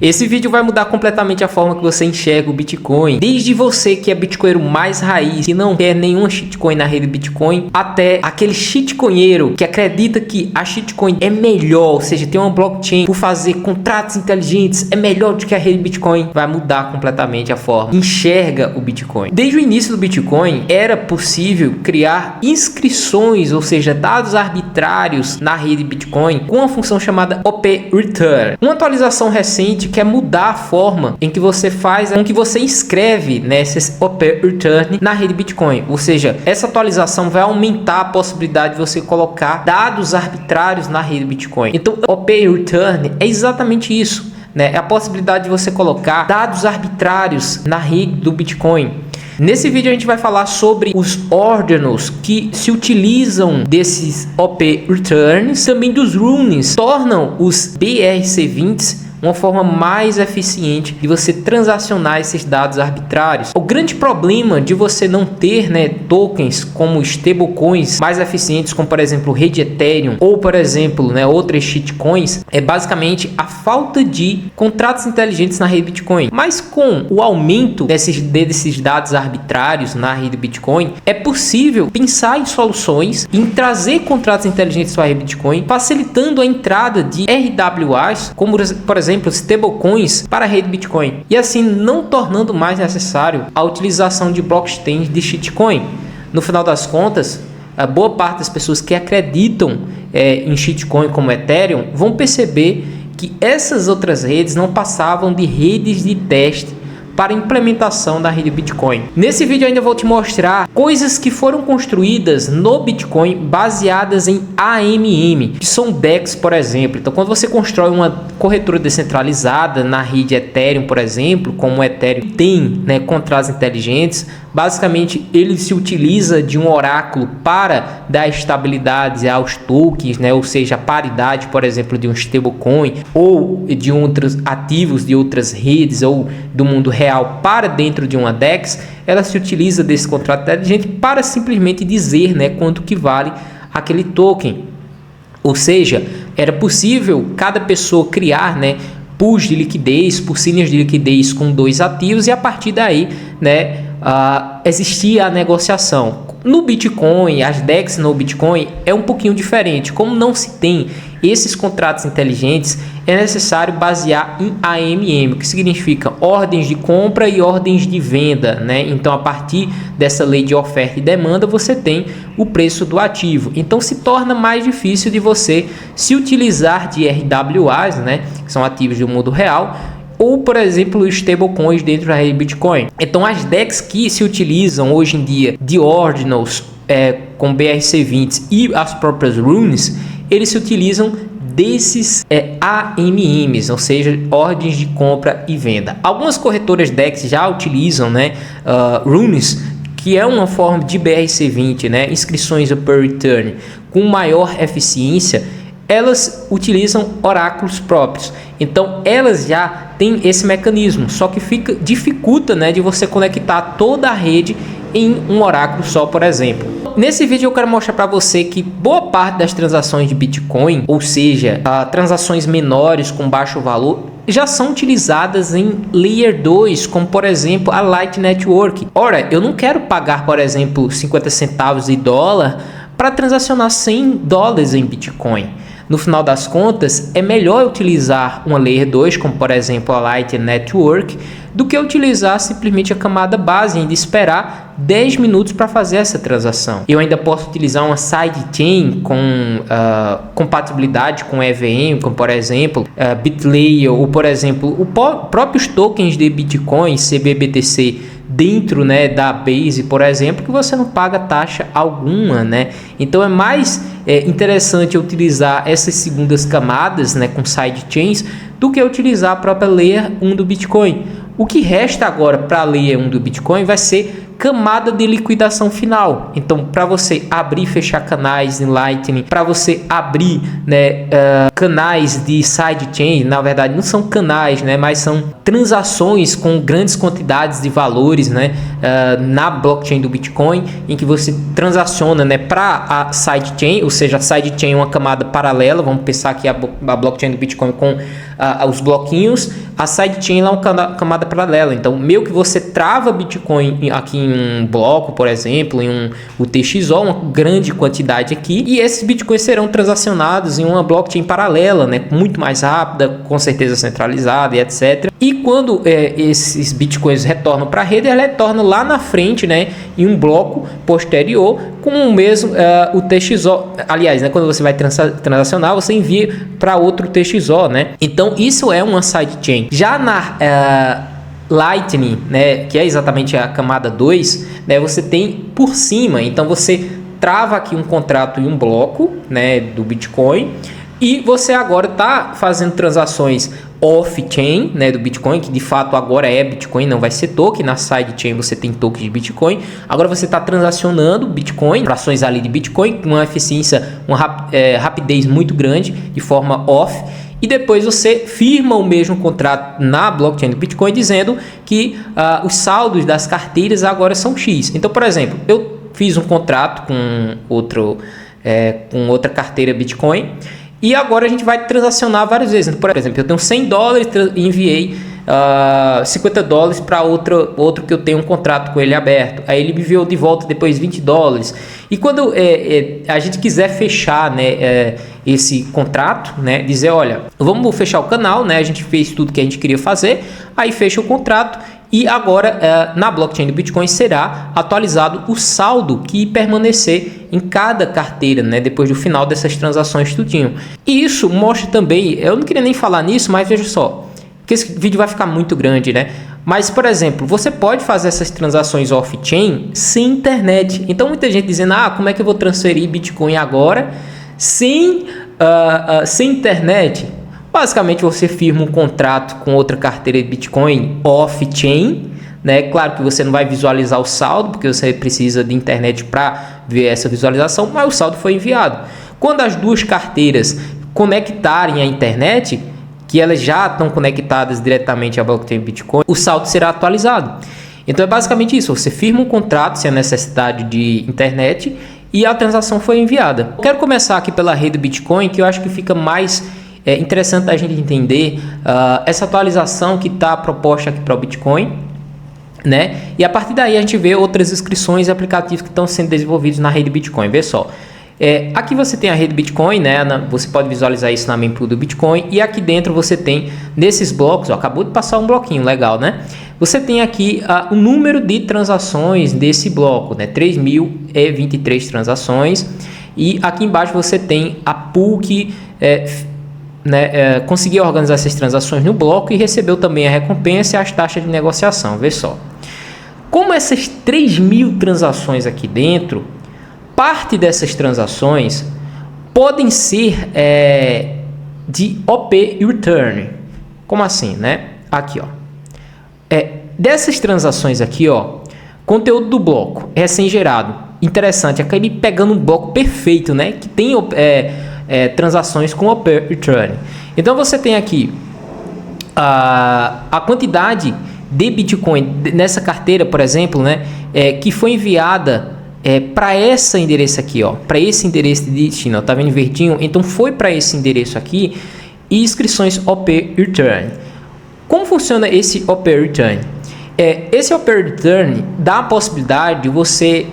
Esse vídeo vai mudar completamente a forma que você enxerga o Bitcoin. Desde você que é bitcoinheiro mais raiz, que não quer nenhuma shitcoin na rede Bitcoin, até aquele shitcoinheiro que acredita que a shitcoin é melhor, ou seja, tem uma blockchain por fazer contratos inteligentes, é melhor do que a rede Bitcoin. Vai mudar completamente a forma que enxerga o Bitcoin. Desde o início do Bitcoin, era possível criar inscrições, ou seja, dados arbitrários na rede Bitcoin com uma função chamada OP Return. Uma atualização recente quer mudar a forma em que você faz, com que você escreve nesse OP Return na rede Bitcoin. Ou seja, essa atualização vai aumentar a possibilidade de você colocar dados arbitrários na rede Bitcoin. Então, OP Return é exatamente isso, né? É a possibilidade de você colocar dados arbitrários na rede do Bitcoin. Nesse vídeo a gente vai falar sobre os ordinals que se utilizam desses OP Returns, também dos runes, tornam os BRC20s uma forma mais eficiente de você transacionar esses dados arbitrários. O grande problema de você não ter, tokens como stablecoins mais eficientes, como por exemplo rede Ethereum ou por exemplo, outras shitcoins, é basicamente a falta de contratos inteligentes na rede Bitcoin. Mas com o aumento desses dados arbitrários na rede Bitcoin, é possível pensar em soluções, em trazer contratos inteligentes para a rede Bitcoin, facilitando a entrada de RWAs, como por exemplo stablecoins para a rede Bitcoin, e assim não tornando mais necessário a utilização de blockchains de shitcoin. No final das contas, a boa parte das pessoas que acreditam em shitcoin como Ethereum vão perceber que essas outras redes não passavam de redes de teste para a implementação da rede Bitcoin. Nesse vídeo eu ainda vou te mostrar coisas que foram construídas no Bitcoin baseadas em AMM, que são DEX, por exemplo. Então, quando você constrói uma corretora descentralizada na rede Ethereum, por exemplo, como o Ethereum tem contratos inteligentes, basicamente ele se utiliza de um oráculo para dar estabilidade aos tokens, ou seja, a paridade, por exemplo, de um stablecoin ou de outros ativos de outras redes ou do mundo real para dentro de uma DEX. Ela se utiliza desse contrato inteligente para simplesmente dizer quanto que vale aquele token. Ou seja, era possível cada pessoa criar pools de liquidez, pulsinhas de liquidez com 2 ativos, e a partir daí existia a negociação. No Bitcoin, as DEX no Bitcoin é um pouquinho diferente. Como não se tem esses contratos inteligentes, é necessário basear em AMM, que significa ordens de compra e ordens de venda, Então, a partir dessa lei de oferta e demanda, você tem o preço do ativo. Então, se torna mais difícil de você se utilizar de RWAs, que são ativos do mundo real, ou, por exemplo, os stablecoins dentro da rede Bitcoin. Então, as DEX que se utilizam hoje em dia de ordinals com BRC20 e as próprias runes, eles se utilizam desses AMMs, ou seja, ordens de compra e venda. Algumas corretoras DEX já utilizam runes, que é uma forma de BRC20, inscrições per return, com maior eficiência. Elas utilizam oráculos próprios, então elas já têm esse mecanismo, só que dificulta de você conectar toda a rede em um oráculo só, por exemplo. Nesse vídeo eu quero mostrar para você que boa parte das transações de Bitcoin, ou seja, transações menores com baixo valor, já são utilizadas em Layer 2, como por exemplo a Light Network. Ora, eu não quero pagar, por exemplo, 50 centavos de dólar para transacionar 100 dólares em Bitcoin. No final das contas, é melhor utilizar uma Layer 2, como por exemplo a Light Network, do que utilizar simplesmente a camada base e ainda esperar 10 minutos para fazer essa transação. Eu ainda posso utilizar uma sidechain com compatibilidade com EVM, como por exemplo BitLayer, ou por exemplo próprios tokens de Bitcoin, CBBTC, dentro da base, por exemplo, que você não paga taxa alguma, Então é mais interessante utilizar essas segundas camadas, com sidechains, do que utilizar a própria Layer 1 do Bitcoin. O que resta agora para a Layer 1 do Bitcoin vai ser camada de liquidação final. Então, para você abrir e fechar canais em Lightning, para você abrir canais de sidechain, na verdade não são canais, mas são transações com grandes quantidades de valores, na blockchain do Bitcoin, em que você transaciona para a sidechain, ou seja, a sidechain é uma camada paralela. Vamos pensar aqui a blockchain do Bitcoin com os bloquinhos, a sidechain é uma camada paralela. Então, meio que você trava Bitcoin aqui em um bloco, por exemplo, em um UTXO, uma grande quantidade aqui, e esses Bitcoins serão transacionados em uma blockchain paralela, né, muito mais rápida, com certeza centralizada e etc. E quando esses Bitcoins retornam para a rede, eles retornam lá na frente, né, em um bloco posterior com o mesmo UTXO. Aliás, né, quando você vai transacionar, você envia para outro UTXO, né? Então, isso é uma sidechain. Já na Lightning, né, que é exatamente a camada 2, né, você tem por cima. Então, você trava aqui um contrato em um bloco, né, do Bitcoin, e você agora está fazendo transações off-chain, né, do Bitcoin, que de fato agora é Bitcoin, não vai ser token. Na sidechain você tem token de Bitcoin. Agora você está transacionando Bitcoin, frações ali de Bitcoin, com uma eficiência, uma rapidez muito grande, de forma off. E depois você firma o mesmo contrato na blockchain do Bitcoin, dizendo que os saldos das carteiras agora são X. Então, por exemplo, eu fiz um contrato com outra carteira Bitcoin, e agora a gente vai transacionar várias vezes. Por exemplo, eu tenho $100 e enviei $50 para outro que eu tenho um contrato com ele aberto. Aí ele me enviou de volta depois $20. E quando a gente quiser fechar, né, esse contrato, né, dizer, olha, vamos fechar o canal, né, a gente fez tudo que a gente queria fazer, aí fecha o contrato. E agora, na blockchain do Bitcoin, será atualizado o saldo que permanecer em cada carteira, né, depois do final dessas transações tudinho. E isso mostra também, eu não queria nem falar nisso, mas veja só, porque esse vídeo vai ficar muito grande, né? Mas, por exemplo, você pode fazer essas transações off-chain sem internet. Então, muita gente dizendo, como é que eu vou transferir Bitcoin agora sem internet? Basicamente, você firma um contrato com outra carteira de Bitcoin off-chain, né? Claro que você não vai visualizar o saldo, porque você precisa de internet para ver essa visualização, mas o saldo foi enviado. Quando as duas carteiras conectarem à internet, que elas já estão conectadas diretamente à blockchain Bitcoin, o saldo será atualizado. Então é basicamente isso, você firma um contrato sem a necessidade de internet e a transação foi enviada. Eu quero começar aqui pela rede Bitcoin, que eu acho que fica mais interessante a gente entender essa atualização que está proposta aqui para o Bitcoin, né? E a partir daí a gente vê outras inscrições e aplicativos que estão sendo desenvolvidos na rede Bitcoin. Vê só. Aqui você tem a rede Bitcoin, né? Você pode visualizar isso na mempool do Bitcoin. E aqui dentro você tem, nesses blocos, acabou de passar um bloquinho legal, né? Você tem aqui o número de transações desse bloco, né? 3.023 transações. E aqui embaixo você tem a pool que conseguiu organizar essas transações no bloco e recebeu também a recompensa e as taxas de negociação. Vê só. Como essas 3.000 transações aqui dentro, parte dessas transações podem ser de OP Return. Como assim, né? Aqui, ó. Dessas transações aqui, ó, conteúdo do bloco recém-gerado. Interessante, aquele pegando um bloco perfeito, né? Que tem transações com OP Return. Então você tem aqui a quantidade de Bitcoin nessa carteira, por exemplo, né? Que foi enviada para esse endereço aqui, ó, para esse endereço de destino, ó, tá vendo verdinho? Então foi para esse endereço aqui e inscrições OP Return. Como funciona esse OP Return? Esse OP Return dá a possibilidade de você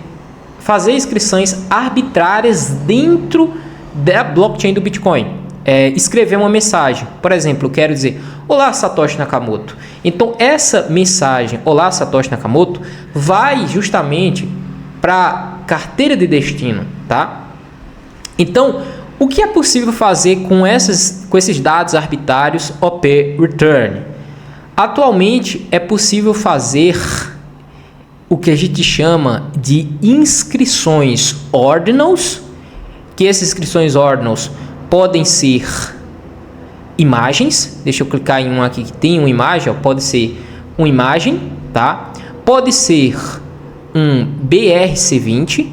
fazer inscrições arbitrárias dentro da blockchain do Bitcoin. Escrever uma mensagem, por exemplo, eu quero dizer, olá Satoshi Nakamoto. Então essa mensagem, olá Satoshi Nakamoto, vai justamente para carteira de destino, tá? Então, o que é possível fazer com esses dados arbitrários OP Return? Atualmente é possível fazer o que a gente chama de inscrições ordinals, que essas inscrições ordinals podem ser imagens. Deixa eu clicar em um aqui que tem uma imagem, ó, pode ser uma imagem, tá? Pode ser um BRC20,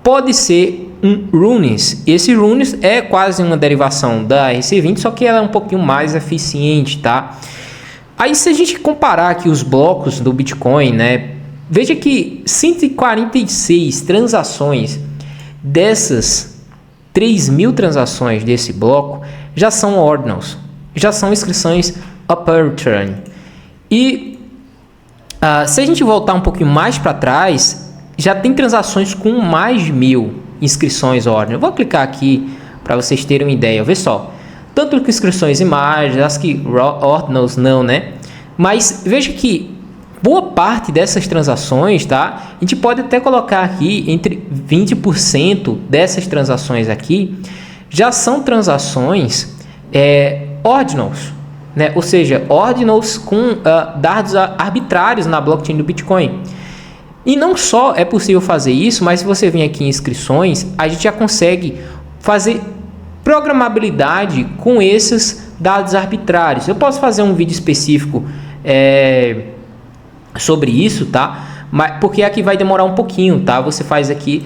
pode ser um Runes. Esse Runes é quase uma derivação da RC20, só que ela é um pouquinho mais eficiente, tá? Aí se a gente comparar aqui os blocos do Bitcoin, né? Veja que 146 transações dessas 3.000 transações desse bloco já são ordinals. já são inscrições upper return. E se a gente voltar um pouquinho mais para trás, já tem transações com mais de 1.000 inscrições ordinal. Eu vou clicar aqui para vocês terem uma ideia. Vê só, tanto com inscrições imagens, as que ordinals não, né? Mas veja que boa parte dessas transações, tá? A gente pode até colocar aqui entre 20% dessas transações aqui já são transações ordinals, né? Ou seja, ordinals com dados arbitrários na blockchain do Bitcoin. E não só é possível fazer isso, mas se você vir aqui em inscrições, a gente já consegue fazer programabilidade com esses dados arbitrários. Eu posso fazer um vídeo específico sobre isso, tá? Mas porque aqui vai demorar um pouquinho, tá? Você faz aqui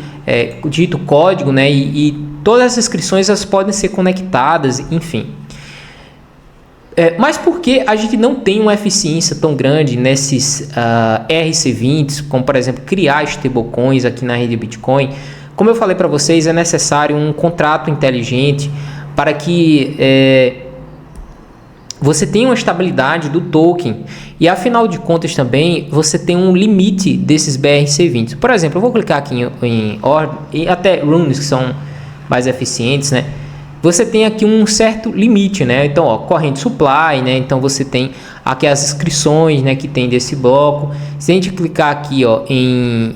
dito código, né? E todas as inscrições elas podem ser conectadas, enfim. Mas por que a gente não tem uma eficiência tão grande nesses RC20, como por exemplo criar stablecoins aqui na rede Bitcoin? Como eu falei para vocês, é necessário um contrato inteligente para que você tenha uma estabilidade do token e afinal de contas também você tem um limite desses BRC20. Por exemplo, eu vou clicar aqui em até runes que são mais eficientes, né? Você tem aqui um certo limite, né? Então, ó, corrente supply, né? Então você tem aqui as inscrições, né, que tem desse bloco. Se a gente clicar aqui, ó, em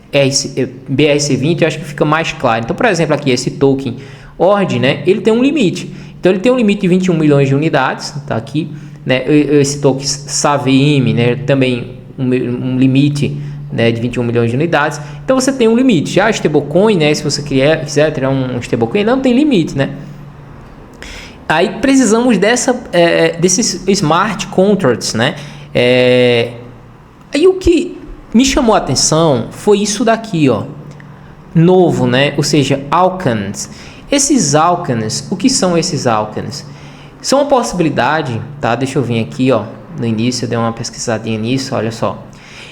BRC20, eu acho que fica mais claro. Então, por exemplo, aqui esse token ORD, né, ele tem um limite. Então ele tem um limite de 21 milhões de unidades, tá aqui, né? Esse token SAVM, né, também um limite, né, de 21 milhões de unidades. Então você tem um limite. Já a stablecoin, né, se você quiser ter um stablecoin, não tem limite, né? Aí precisamos desses smart contracts, né? Aí o que me chamou a atenção foi isso daqui, ó, novo, né? Ou seja, Alkans. Esses Alkans, o que são esses Alkans? São uma possibilidade, tá? Deixa eu vir aqui, ó, no início eu dei uma pesquisadinha nisso, olha só.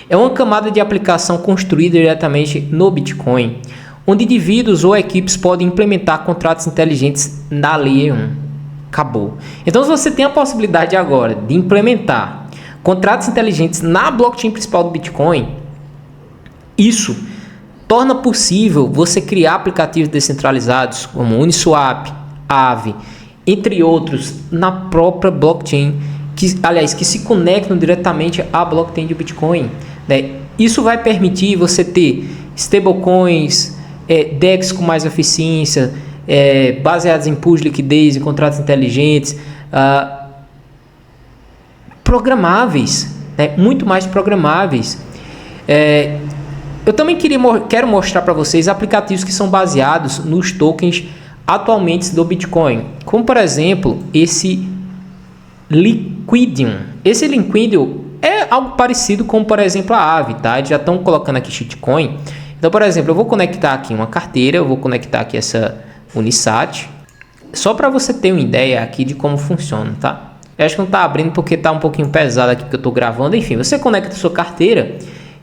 É uma camada de aplicação construída diretamente no Bitcoin, onde indivíduos ou equipes podem implementar contratos inteligentes na Layer 1. Acabou. Então, se você tem a possibilidade agora de implementar contratos inteligentes na blockchain principal do Bitcoin, isso torna possível você criar aplicativos descentralizados como Uniswap, Aave, entre outros, na própria blockchain, que se conectam diretamente à blockchain do Bitcoin, né? Isso vai permitir você ter stablecoins, DEX com mais eficiência, baseados em pools de liquidez e contratos inteligentes, programáveis, né? Muito mais programáveis. Eu também quero mostrar para vocês aplicativos que são baseados nos tokens atualmente do Bitcoin, como por exemplo esse Liquidium. Esse Liquidium é algo parecido com, por exemplo, a Aave, tá? Eles já estão colocando aqui shitcoin. Então, por exemplo, eu vou conectar aqui uma carteira, eu vou conectar aqui essa Unisat, só para você ter uma ideia aqui de como funciona, tá? Eu acho que não está abrindo porque está um pouquinho pesado aqui porque eu estou gravando. Enfim, você conecta a sua carteira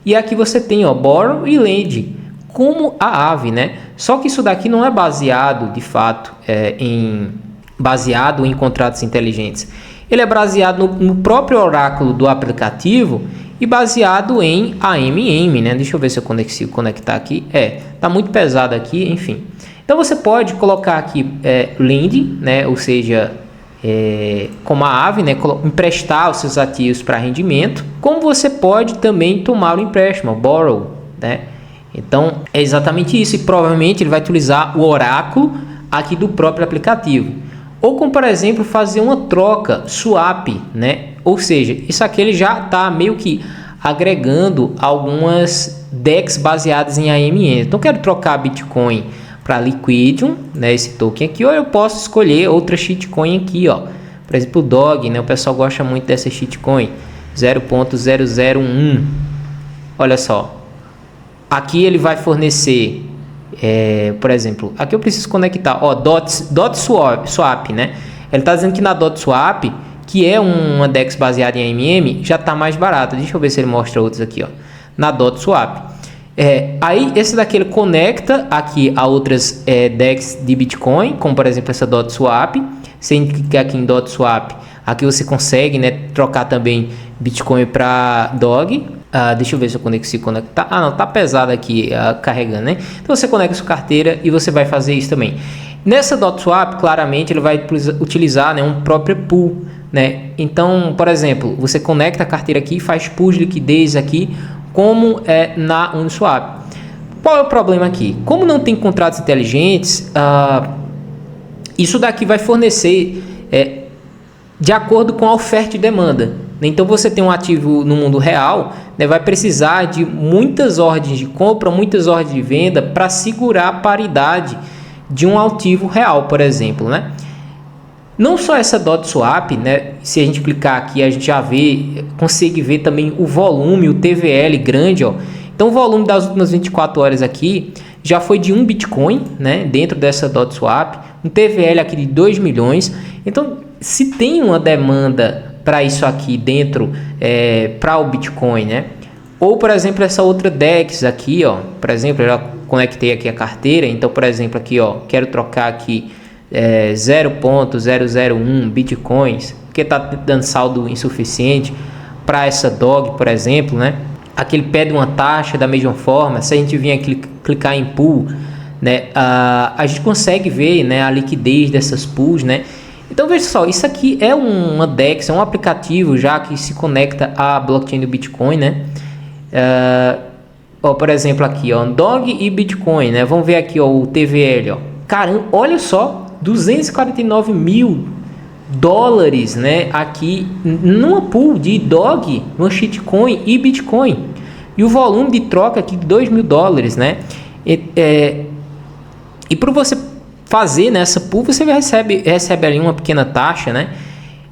e aqui você tem, ó, Borrow e Lend, como a Aave, né? Só que isso daqui não é baseado, de fato, baseado em contratos inteligentes. Ele é baseado no próprio oráculo do aplicativo e baseado em AMM, né? Deixa eu ver se eu consigo conectar aqui. Tá muito pesado aqui, enfim. Então você pode colocar aqui Lend, né? Ou seja, como a Aave, né? Emprestar os seus ativos para rendimento. Como você pode também tomar o empréstimo, Borrow, né? Então é exatamente isso, e provavelmente ele vai utilizar o oráculo aqui do próprio aplicativo. Ou como, por exemplo, fazer uma troca, swap, né? Ou seja, isso aqui ele já está meio que agregando algumas DEX baseadas em AMM. Então, quero trocar Bitcoin para Liquidium, né? Esse token aqui, ou eu posso escolher outra shitcoin aqui, ó. Por exemplo, o DOG, né? O pessoal gosta muito dessa shitcoin, 0.001. Olha só. Aqui ele vai fornecer, por exemplo, aqui eu preciso conectar, ó, Dot Swap, né? Ele está dizendo que na Dot Swap, que é uma DEX baseada em AMM, já está mais barato. Deixa eu ver se ele mostra outros aqui, ó. Na Dot Swap. Aí esse daqui ele conecta aqui a outras DEX de Bitcoin, como por exemplo essa Dot Swap, Sem clicar aqui em Dot Swap, aqui você consegue, né, trocar também Bitcoin para DOG. Deixa eu ver se eu consigo conectar. Não, tá pesado aqui carregando, né? Então você conecta sua carteira e você vai fazer isso também. Nessa Dot Swap, claramente ele vai utilizar, né, um próprio pool, né? Então, por exemplo, você conecta a carteira aqui e faz pool de liquidez aqui, como é na Uniswap. Qual é o problema aqui? Como não tem contratos inteligentes, isso daqui vai fornecer de acordo com a oferta e demanda. Então você tem um ativo no mundo real, né, vai precisar de muitas ordens de compra, muitas ordens de venda para segurar a paridade de um ativo real, por exemplo, né? Não só essa Dot Swap, né? Se a gente clicar aqui, a gente já consegue ver também o volume, o TVL grande, ó. Então o volume das últimas 24 horas aqui já foi de 1 Bitcoin, né, dentro dessa Dot Swap, um TVL aqui de 2 milhões. Então, se tem uma demanda para isso aqui dentro, para o Bitcoin, né? Ou, por exemplo, essa outra DEX aqui, ó, por exemplo, eu já conectei aqui a carteira, então, por exemplo, aqui, ó, quero trocar aqui 0.001 Bitcoins, porque tá dando saldo insuficiente para essa DOG, por exemplo, né? Aqui ele pede uma taxa da mesma forma. Se a gente vir aqui clicar em pool, né, a gente consegue ver, né, a liquidez dessas pools, né? Então veja só, isso aqui é uma DEX, é um aplicativo já que se conecta à blockchain do Bitcoin, né? Por exemplo aqui, ó, DOG e Bitcoin, né? Vamos ver aqui, ó, o TVL, ó. Caramba, olha só, 249 mil dólares, né, aqui numa pool de DOG, uma shitcoin e Bitcoin, e o volume de troca aqui de 2 mil dólares, né? E para você fazer nessa pool, você recebe ali uma pequena taxa, né?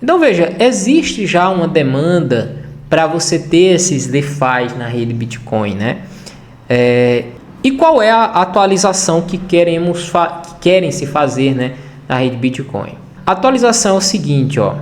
Então veja, existe já uma demanda para você ter esses DeFi na rede Bitcoin, né? E qual é a atualização que querem se fazer, né, na rede Bitcoin? A atualização é o seguinte, ó,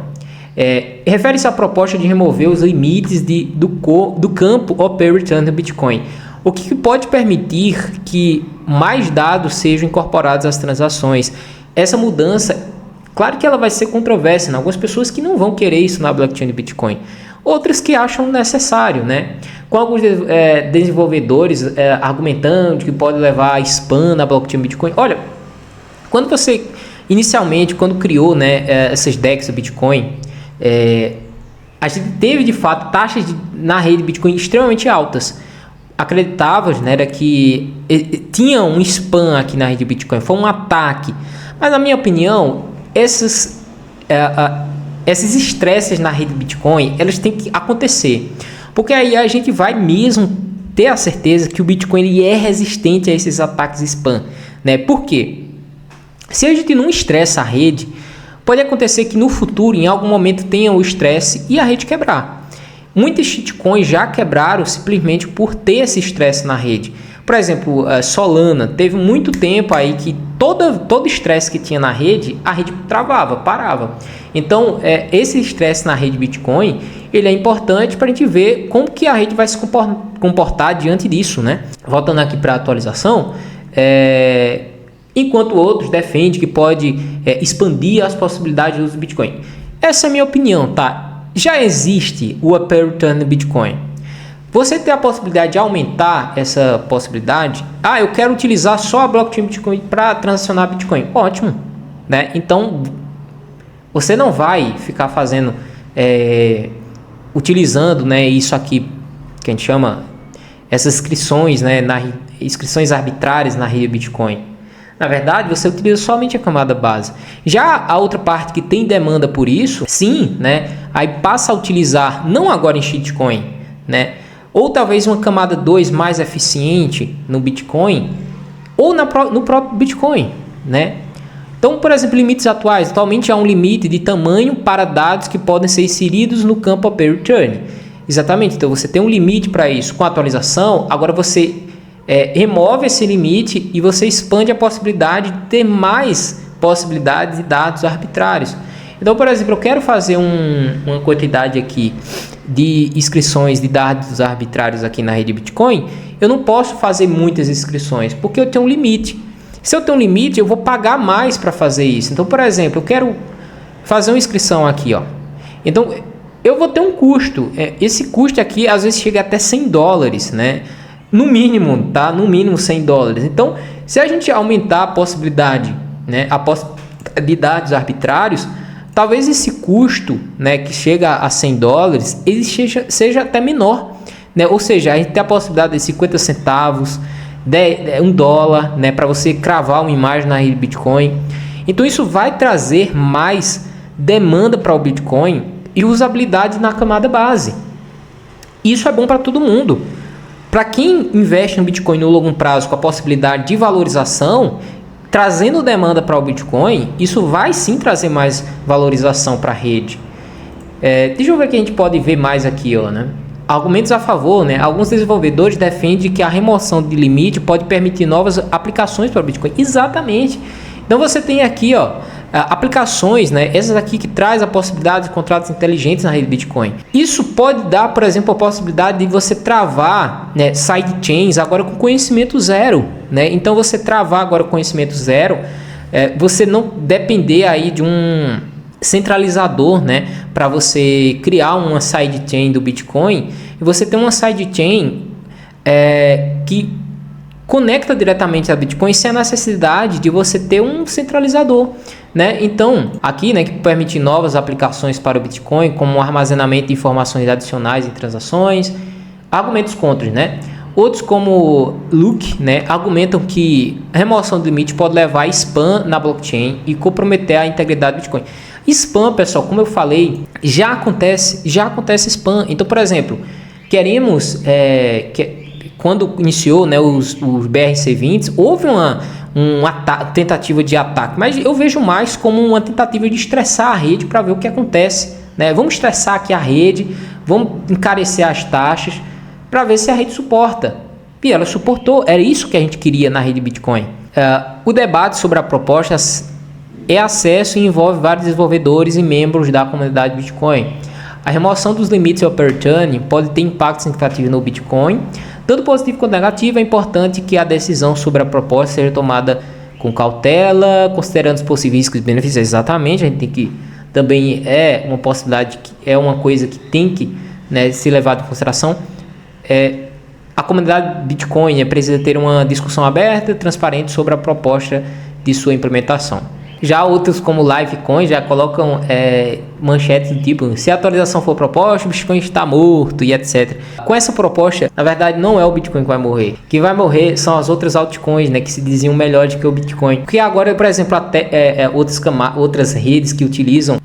refere-se à proposta de remover os limites do campo Open Return do Bitcoin, o que pode permitir que mais dados sejam incorporados às transações. Essa mudança, claro que ela vai ser controversa, né? Algumas pessoas que não vão querer isso na blockchain do Bitcoin, outras que acham necessário, né? Com alguns desenvolvedores argumentando que pode levar a spam na blockchain do Bitcoin. Olha, inicialmente, quando criou, né, essas DEX do Bitcoin, a gente teve de fato taxas na rede Bitcoin extremamente altas. Acreditava, né, era que tinha um spam aqui na rede Bitcoin, foi um ataque. Mas na minha opinião, esses estresses na rede Bitcoin, elas têm que acontecer, porque aí a gente vai mesmo ter a certeza que o Bitcoin ele é resistente a esses ataques spam, né? Por quê? Se a gente não estressa a rede, pode acontecer que no futuro, em algum momento, tenha o estresse e a rede quebrar. Muitas shitcoins já quebraram simplesmente por ter esse estresse na rede. Por exemplo, Solana, teve muito tempo aí que todo estresse que tinha na rede, a rede travava, parava. Então, esse estresse na rede Bitcoin, ele é importante para a gente ver como que a rede vai se comportar diante disso, né? Voltando aqui para a atualização, enquanto outros defendem que pode expandir as possibilidades do uso do Bitcoin. Essa é a minha opinião, tá? Já existe o Open Return do Bitcoin. Você tem a possibilidade de aumentar essa possibilidade. Eu quero utilizar só a blockchain Bitcoin para transacionar Bitcoin. Ótimo, né? Então, você não vai ficar fazendo, utilizando, né, isso aqui que a gente chama, essas inscrições, né, inscrições arbitrárias na rede Bitcoin. Na verdade, você utiliza somente a camada base. Já a outra parte que tem demanda por isso, sim, né? Aí passa a utilizar, não agora em shitcoin, né? Ou talvez uma camada 2 mais eficiente no Bitcoin, ou no próprio Bitcoin, né? Então, por exemplo, limites atuais. Atualmente há um limite de tamanho para dados que podem ser inseridos no campo Open Return. Exatamente, então você tem um limite para isso. Com a atualização, agora você remove esse limite e você expande a possibilidade de ter mais possibilidades de dados arbitrários. Então, por exemplo, eu quero fazer uma quantidade aqui de inscrições de dados arbitrários aqui na rede Bitcoin. Eu não posso fazer muitas inscrições porque eu tenho um limite. Se eu tenho um limite, eu vou pagar mais para fazer isso. Então, por exemplo, eu quero fazer uma inscrição aqui, ó. Então, eu vou ter um custo. Esse custo aqui, às vezes, chega até $100, né? No mínimo, tá? No mínimo $100. Então, se a gente aumentar a possibilidade, né? A possibilidade dos arbitrários, talvez esse custo, né? Que chega a $100, ele seja até menor, né? Ou seja, a gente tem a possibilidade de 50 centavos, $1, né? Para você cravar uma imagem na rede Bitcoin. Então, isso vai trazer mais demanda para o Bitcoin e usabilidade na camada base. Isso é bom para todo mundo. Para quem investe no Bitcoin no longo prazo com a possibilidade de valorização, trazendo demanda para o Bitcoin, isso vai sim trazer mais valorização para a rede. Deixa eu ver o que a gente pode ver mais aqui, ó, né? Argumentos a favor, né? Alguns desenvolvedores defendem que a remoção de limite pode permitir novas aplicações para o Bitcoin. Exatamente. Então você tem aqui, ó, aplicações, né? Essas aqui que traz a possibilidade de contratos inteligentes na rede Bitcoin. Isso pode dar, por exemplo, a possibilidade de você travar, né, sidechains agora com conhecimento zero, né? Então você travar agora com conhecimento zero, você não depender aí de um centralizador, né, para você criar uma sidechain do Bitcoin, e você tem uma sidechain que conecta diretamente a Bitcoin sem a necessidade de você ter um centralizador, né? Então, aqui, né, que permite novas aplicações para o Bitcoin, como o armazenamento de informações adicionais em transações. Argumentos contra, né? Outros, como Luke, né, argumentam que a remoção do limite pode levar a spam na blockchain e comprometer a integridade do Bitcoin. Spam, pessoal, como eu falei, já acontece spam. Então, por exemplo, queremos quando iniciou, né, os BRC20, houve uma tentativa de ataque, mas eu vejo mais como uma tentativa de estressar a rede para ver o que acontece, né? Vamos estressar aqui a rede, vamos encarecer as taxas para ver se a rede suporta. E ela suportou, era isso que a gente queria na rede Bitcoin. O debate sobre a proposta é acesso e envolve vários desenvolvedores e membros da comunidade Bitcoin. A remoção dos limites ao per turn pode ter impacto significativo no Bitcoin. Tanto positivo quanto negativo, é importante que a decisão sobre a proposta seja tomada com cautela, considerando os possíveis riscos e benefícios. Exatamente, a gente tem que também uma possibilidade, é uma coisa que tem que, né, ser levada em consideração. A comunidade Bitcoin precisa ter uma discussão aberta e transparente sobre a proposta de sua implementação. Já outros, como Livecoin, já colocam manchetes do tipo: se a atualização for proposta, o Bitcoin está morto e etc. Com essa proposta, na verdade, não é o Bitcoin que vai morrer. Quem vai morrer são as outras altcoins, né, que se diziam melhor do que o Bitcoin. Porque agora, por exemplo, até outras redes que utilizam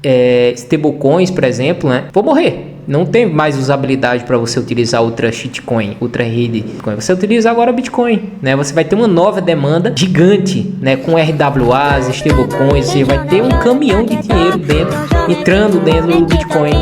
stablecoins, por exemplo, né, vão morrer. Não tem mais usabilidade para você utilizar outra shitcoin, outra rede. Você utiliza agora Bitcoin, né? Você vai ter uma nova demanda gigante, né? Com RWAs, stablecoins, você vai ter um caminhão de dinheiro entrando dentro do Bitcoin.